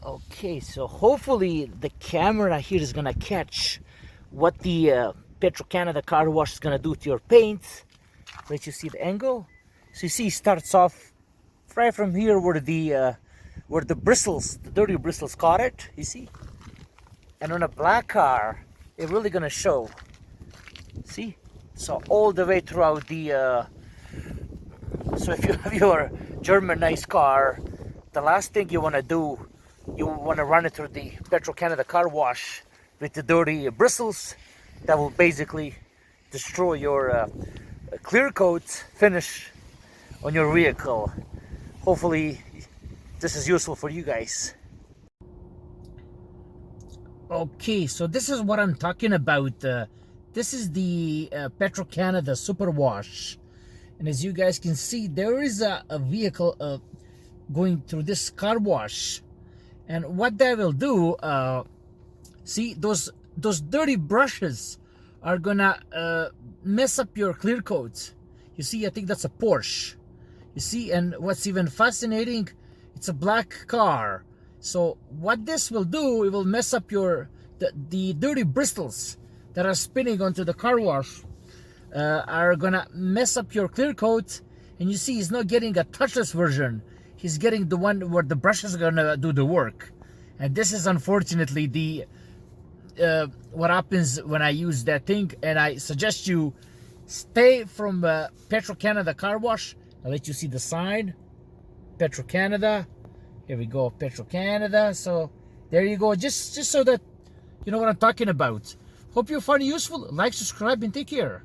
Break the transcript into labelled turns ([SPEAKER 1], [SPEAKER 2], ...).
[SPEAKER 1] Okay, so hopefully the camera here is gonna catch what the Petro Canada car wash is gonna do to your paint. Let you see the angle. So you see, it starts off right from here where the bristles, the dirty bristles caught it. You see, and on a black car, it's really gonna show. See, so all the way throughout the. So if you have your German nice car, the last thing you wanna do, you want to run it through the Petro Canada car wash with the dirty bristles that will basically destroy your clear coat finish on your vehicle. Hopefully this is useful for you guys. Okay, so this is what I'm talking about. This is the Petro Canada Super Wash, and as you guys can see, there is a vehicle going through this car wash. And what that will do, see, those dirty brushes are gonna mess up your clear coat. You see, I think that's a Porsche. You see, and what's even fascinating, it's a black car. So what this will do, it will mess up the dirty bristles that are spinning onto the car wash, are gonna mess up your clear coat. And you see, he's not getting a touchless version. He's getting the one where the brush is gonna do the work. And this is unfortunately the what happens when I use that thing. And I suggest you stay from Petro Canada car wash. I'll let you see the sign, Petro Canada. Here we go, Petro Canada. So there you go, just so that you know what I'm talking about. Hope you find it useful. Like, subscribe, and take care.